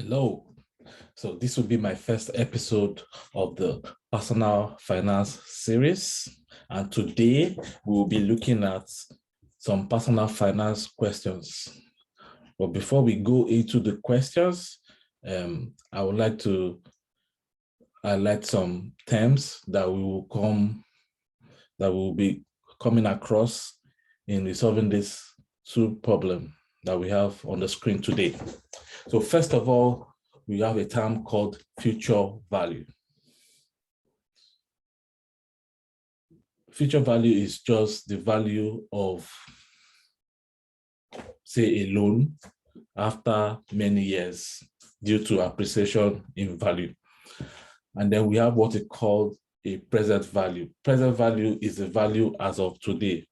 Hello. So this will be my first episode of the personal finance series. And today we will be looking at some personal finance questions. But before we go into the questions, I would like to highlight some terms that we will be coming across in resolving this two problem that we have on the screen today. So first of all, we have a term called future value. Future value is just the value of, say, a loan after many years due to appreciation in value. And then we have what is called a present value. Present value is the value as of today.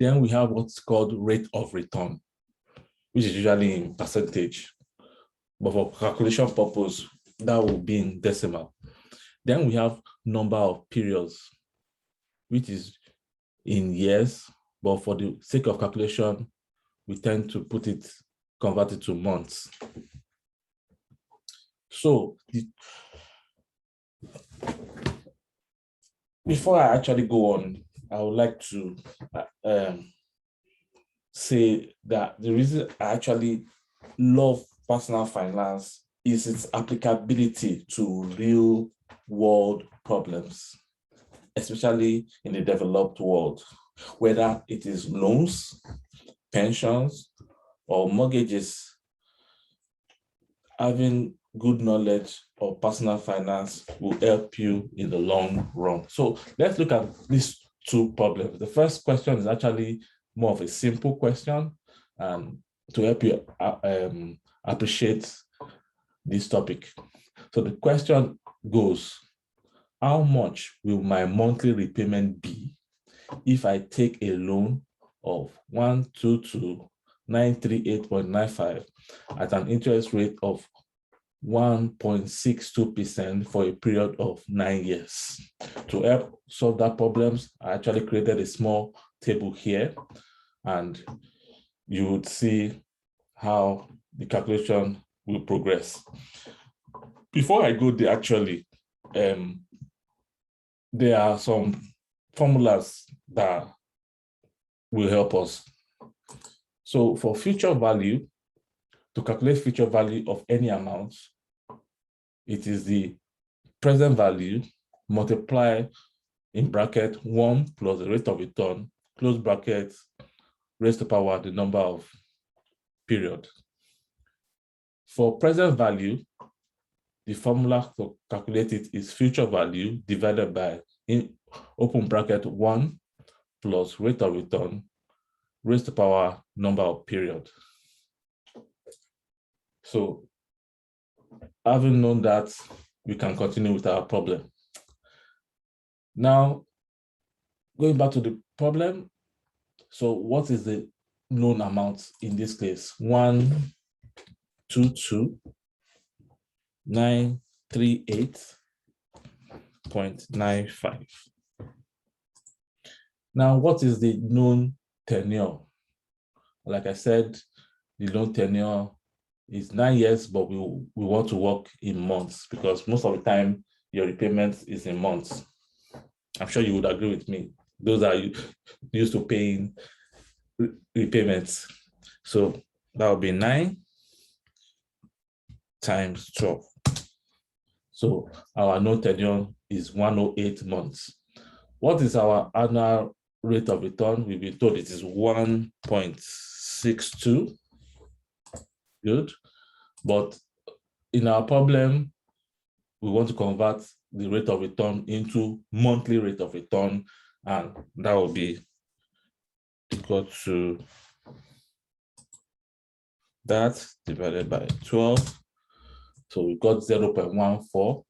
Then we have what's called rate of return, which is usually in percentage. But for calculation purpose, that will be in decimal. Then we have number of periods, which is in years, but for the sake of calculation, we tend to convert it to months. So before I actually go on, I would like to say that the reason I actually love personal finance is its applicability to real world problems, especially in the developed world, whether it is loans, pensions, or mortgages. Having good knowledge of personal finance will help you in the long run. So let's look at these two problems. The first question is actually more of a simple question to help you appreciate this topic. So the question goes, how much will my monthly repayment be if I take a loan of 122,938.95 at an interest rate of 1.62% for a period of 9 years? To help solve that problems, I actually created a small table here, and you would see how the calculation will progress. Before I go there, actually, there are some formulas that will help us. So for future value, to calculate future value of any amount, it is the present value multiplied in bracket 1 plus the rate of return, close bracket, raised to power the number of period. For present value, the formula to calculate it is future value divided by, in open bracket, 1 plus rate of return, raised to power number of period. So having known that, we can continue with our problem. Now, going back to the problem, so what is the loan amount in this case? 122,938.95. Now, what is the loan tenure? Like I said, the loan tenure is 9 years, but we want to work in months because most of the time your repayment is in months. I'm sure you would agree with me. Those are used to paying repayments. So that would be 9 times 12. So our loan tenure is 108 months. What is our annual rate of return? We've been told it is 1.62. Good. But in our problem, we want to convert the rate of return into monthly rate of return, and that will be equal to that divided by 12. So we got 0.14.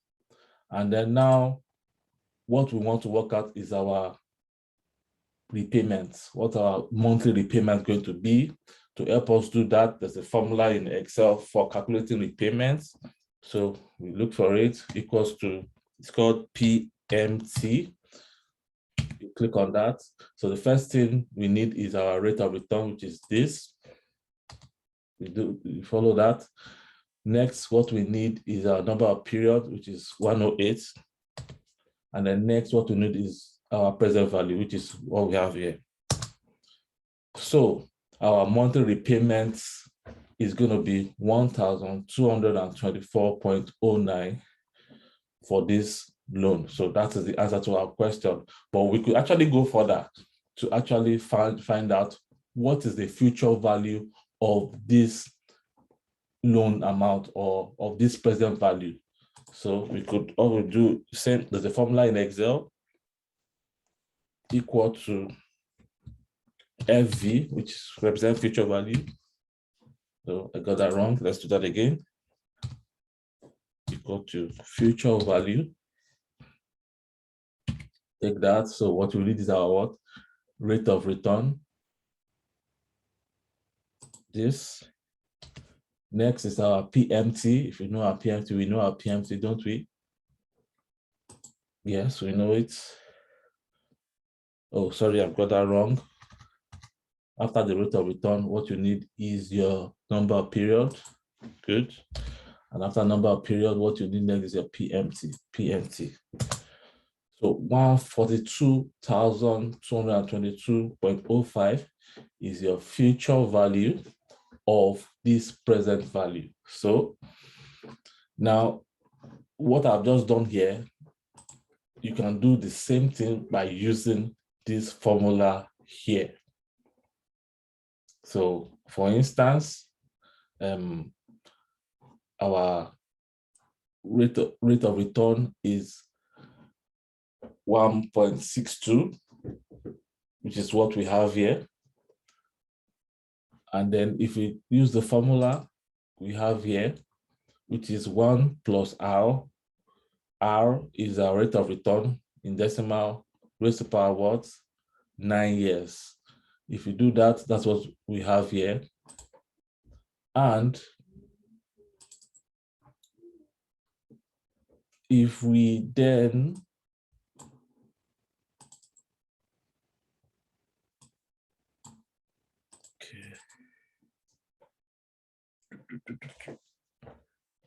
And then now what we want to work out is our repayments. What our monthly repayment is going to be. To help us do that, there's a formula in Excel for calculating repayments. So we look for it, equals to, it's called PMT. You click on that. So the first thing we need is our rate of return, which is this. We follow that. Next, what we need is our number of period, which is 108. And then next, what we need is our present value, which is what we have here. So our monthly repayments is going to be 1,224.09 for this loan. So that is the answer to our question. But we could actually go further to actually find out what is the future value of this loan amount or of this present value. So we could always do same. There's a formula in Excel equal to FV, which represents future value. So I got that wrong. Let's do that again. Equal to future value. Take that. So what we need is our what? Rate of return. This. Next is our PMT. If you know our PMT, we know our PMT, don't we? Yes, we know it. Oh, sorry, I've got that wrong. After the rate of return, what you need is your number of period. Good. And after number of period, what you need next is your PMT. So 142,222.05 is your future value of this present value. So now what I've just done here, you can do the same thing by using this formula here. So for instance, our rate of return is 1.62, which is what we have here. And then if we use the formula we have here, which is 1 plus R, R is our rate of return in decimal, raised to power what? 9 years. If you do that, that's what we have here. And if we then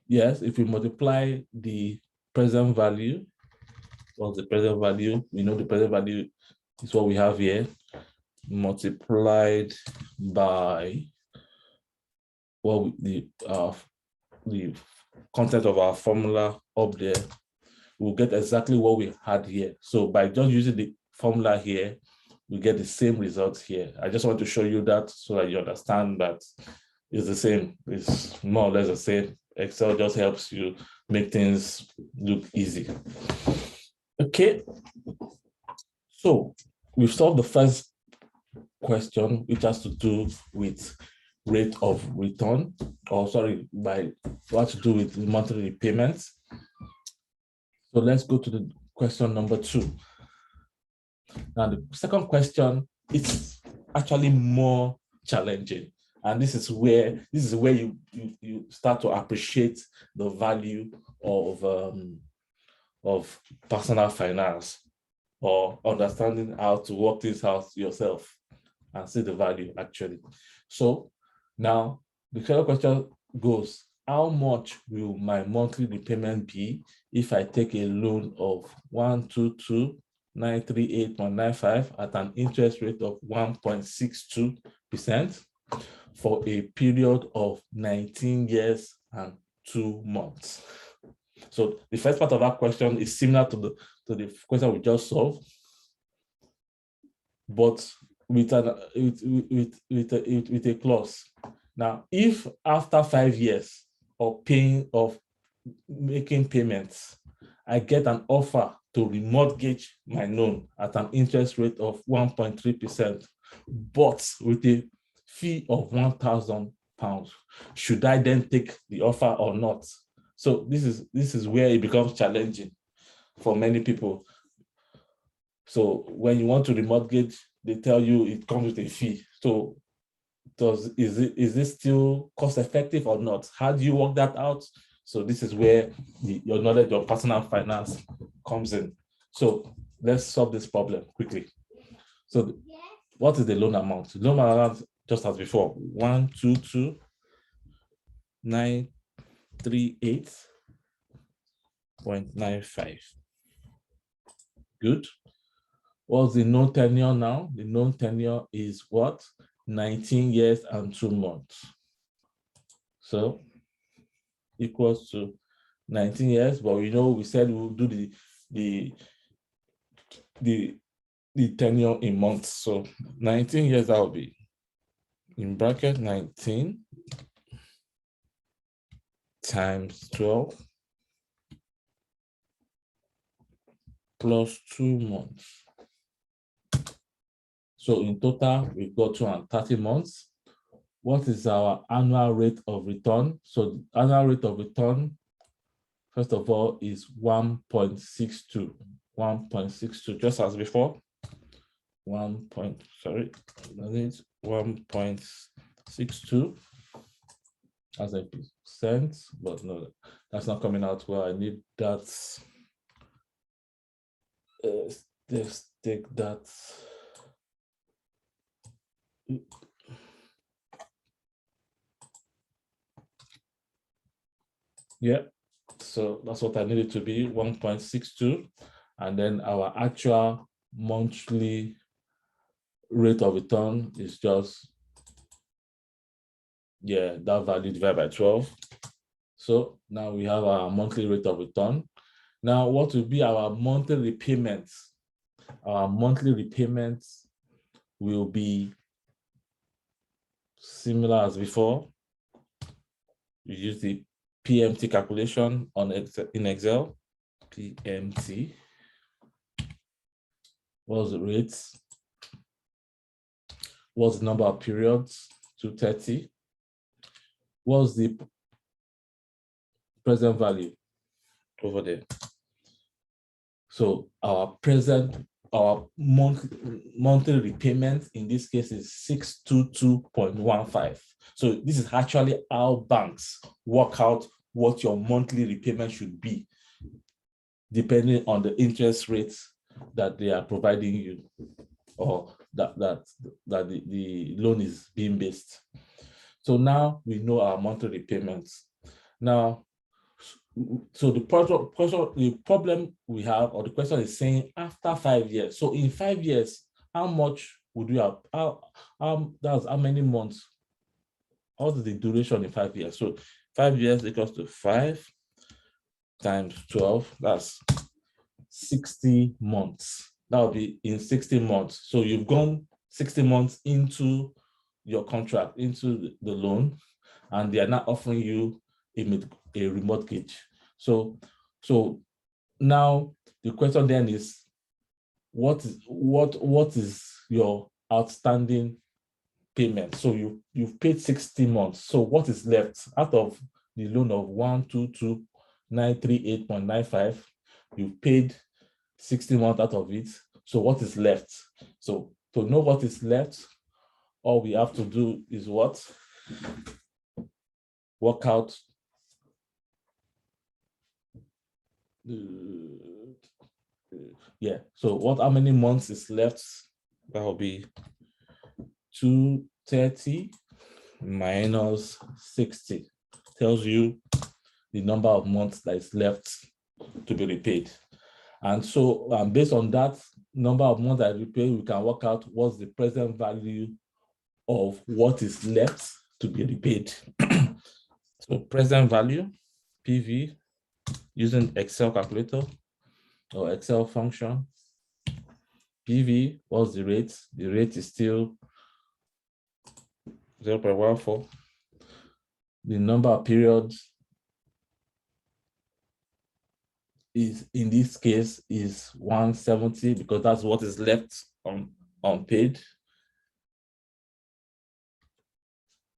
yes, if we multiply the present value, what's the present value? We know the present value is what we have here, multiplied by what the content of our formula up there, we'll get exactly what we had here. So by just using the formula here, we get the same results here. I just want to show you that so that you understand that it's the same. It's more or less the same. Excel just helps you make things look easy. Okay. So we've solved the first question, which has to do with rate of return, or sorry, by what to do with monthly repayments. So let's go to the question number 2. Now the second question is actually more challenging, and this is where you start to appreciate the value of personal finance, or understanding how to work this out yourself and see the value actually. So now the third question goes, how much will my monthly repayment be if I take a loan of 122,938.95 at an interest rate of 1.62% for a period of 19 years and 2 months? So the first part of that question is similar to the question we just solved, but with a clause. Now, if after 5 years of making payments, I get an offer to remortgage my loan at an interest rate of 1.3%, but with a fee of £1,000, should I then take the offer or not? So this is where it becomes challenging for many people. So when you want to remortgage, they tell you it comes with a fee. So is it still cost effective or not? How do you work that out? So this is where your knowledge of personal finance comes in. So let's solve this problem quickly. So what is the loan amount? The loan amount, just as before, 122 938.95. Good. What's the known tenure now? The known tenure is what? 19 years and 2 months. So equals to 19 years, but we said we'll do the tenure in months. So 19 years, that will be in bracket 19 times 12 plus 2 months. So in total, we've got 230 months. What is our annual rate of return? So the annual rate of return, first of all, is 1.62. 1.62, just as before. 1.62 as a percent, but no, that's not coming out well. I need that. Let's take that. Yeah, so that's what I need it to be, 1.62. And then our actual monthly rate of return is just, that value divided by 12. So now we have our monthly rate of return. Now, what will be our monthly repayments? Our monthly repayments will be similar as before. We use the PMT calculation in Excel. PMT. What's the rates? What's the number of periods? 230. What's the present value over there? So our monthly repayment in this case is 622.15. So this is actually how banks work out what your monthly repayment should be, depending on the interest rates that they are providing you, or that the loan is being based. So now we know our monthly repayments. Now, so the problem we have, or the question is saying after 5 years. So in 5 years, how much would you have? That's how many months? What is the duration in 5 years? So 5 years equals to 5 times 12. That's 60 months. That will be in 60 months. So you've gone 60 months into your contract, into the loan, and they are not offering you a remortgage. So now the question then is, what is your outstanding payment? So you've paid 60 months. So what is left out of the loan of 122,938.95? You've paid 60 months out of it. So what is left? So to know what is left, all we have to do is what? Work out so how many months is left? That will be 230 minus 60. Tells you the number of months that is left to be repaid. And so based on that number of months that we pay, we can work out what's the present value of what is left to be repaid. So present value, PV, using Excel calculator or Excel function. PV, what's the rate? The rate is still 0.14. The number of periods is, in this case, is 170, because that's what is left unpaid.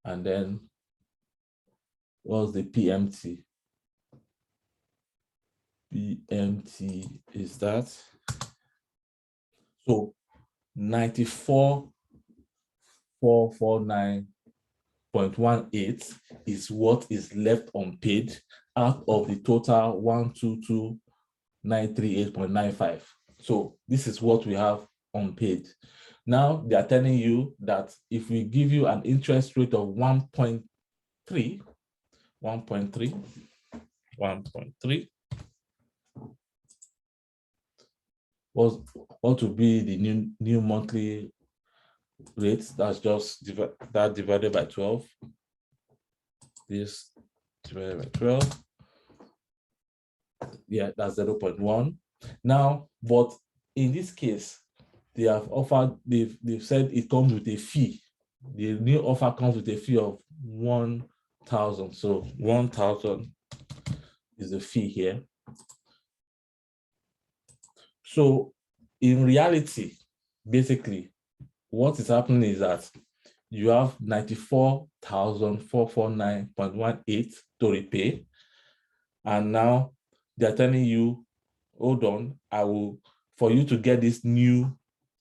And then what's the PMT? PMT is that. So 94,449.18 is what is left unpaid out of the total 122,938.95. So this is what we have unpaid. Now they are telling you that if we give you an interest rate of 1.3, 1.3. 1.3. What would be the new monthly rate? That's just that divided by 12. This divided by 12. Yeah, that's 0.1. Now, but in this case, they have offered, they've said it comes with a fee. The new offer comes with a fee of 1,000. So 1,000 is the fee here. So in reality, basically, what is happening is that you have 94,449.18 to repay. And now they're telling you, hold on, for you to get this new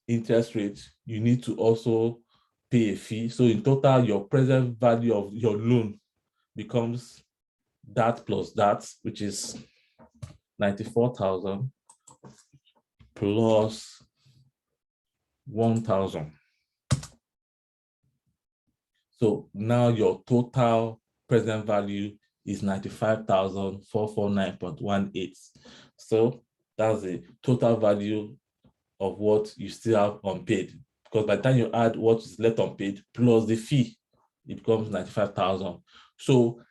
interest rate, you need to also pay a fee. So in total, your present value of your loan becomes that plus that, which is 94,000 plus 1,000. So now your total present value is 95,449.18. So that's the total value of what you still have unpaid. Because by the time you add what is left unpaid plus the fee, it becomes 95,000. So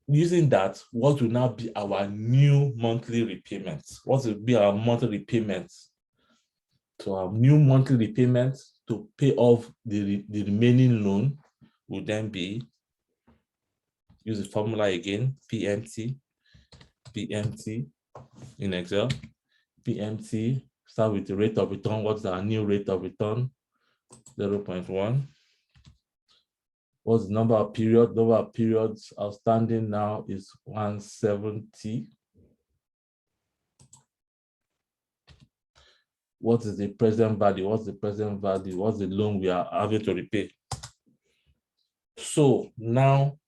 using that, what will now be our new monthly repayments? What will be our monthly repayments? So our new monthly repayments to pay off the remaining loan will then be, use the formula again, PMT in Excel. PMT, start with the rate of return. What's our new rate of return? 0.1. What's the number of periods? Number of periods outstanding now is 170. What is the present value? What's the present value? What's the loan we are having to repay? So now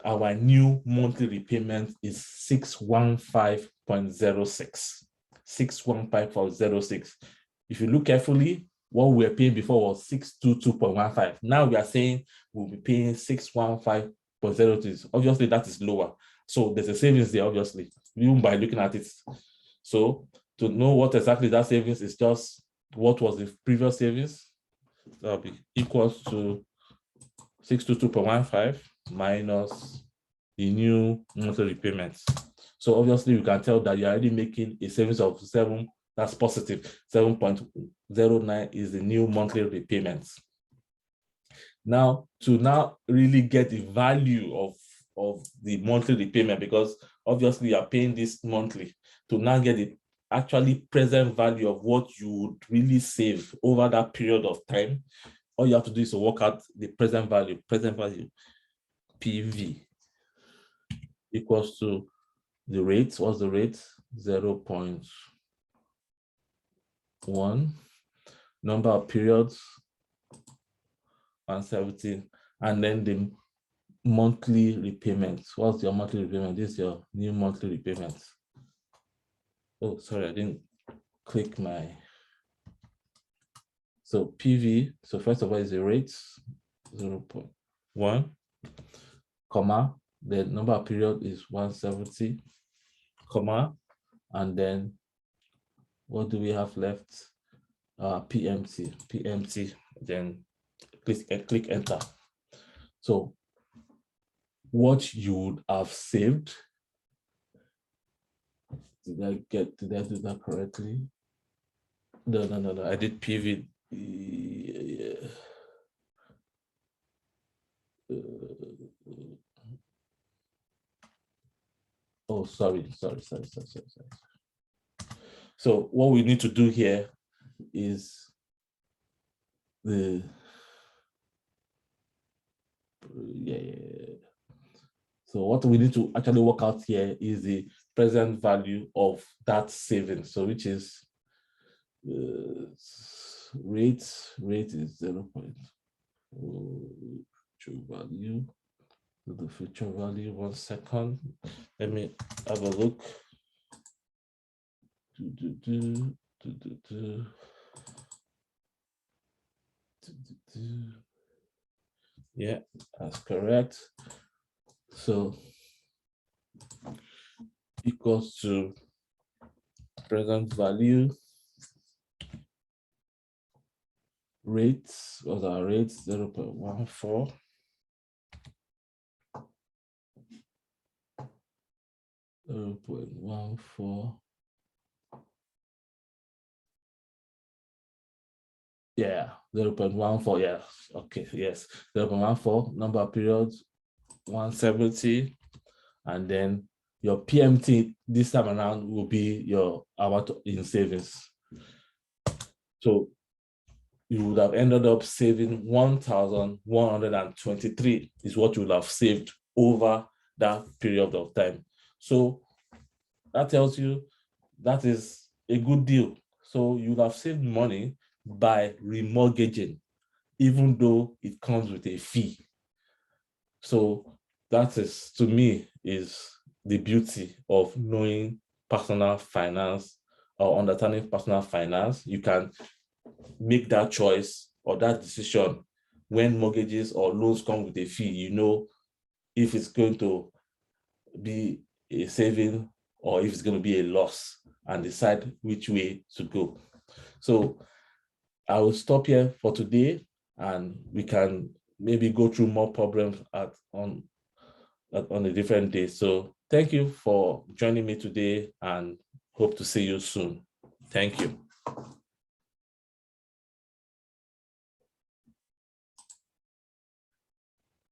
our new monthly repayment is 615.06. 615.06. If you look carefully, what we were paying before was 622.15. Now we are saying we'll be paying 615.06. Obviously, that is lower. So there's a savings there, obviously, even by looking at it. So to know what exactly that savings is, just what was the previous savings. That'll be equals to 622.15 minus the new monthly repayments. So obviously you can tell that you're already making a savings of 7, that's positive. 7.09 is the new monthly repayments. Now, to now really get the value of the monthly repayment, because obviously you're paying this monthly, to now get the actually present value of what you would really save over that period of time, all you have to do is to work out the present value, PV equals to the rate. What's the rate? 0.1. Number of periods, 170. And then the monthly repayments. What's your monthly repayment? This is your new monthly repayment. Oh, sorry, I didn't click my. So PV, so first of all is the rate, 0.1, comma, the number of period is 170, comma, and then what do we have left? PMT, then click enter. So what you would have saved, did I do that correctly? No, I did PV. Oh, sorry. So what we need to do here is so what we need to actually work out here is the present value of that savings. So which is rate is 0.0 true value to the future value. 1 second. Let me have a look. Yeah, that's correct. So equals to present value rates, what are rates? 0.14. 0.14. Yeah, 0.14. Yeah. Okay, yes. 0.14, number of periods, 170. And then your PMT this time around will be your amount in savings. So you would have ended up saving 1,123 is what you would have saved over that period of time. So that tells you that is a good deal. So you would have saved money by remortgaging, even though it comes with a fee. So that is, to me, is the beauty of knowing personal finance or understanding personal finance. You can make that choice or that decision when mortgages or loans come with a fee. You know if it's going to be a saving or if it's going to be a loss, and decide which way to go. So I will stop here for today, and we can maybe go through more problems on a different day. So thank you for joining me today, and hope to see you soon. Thank you.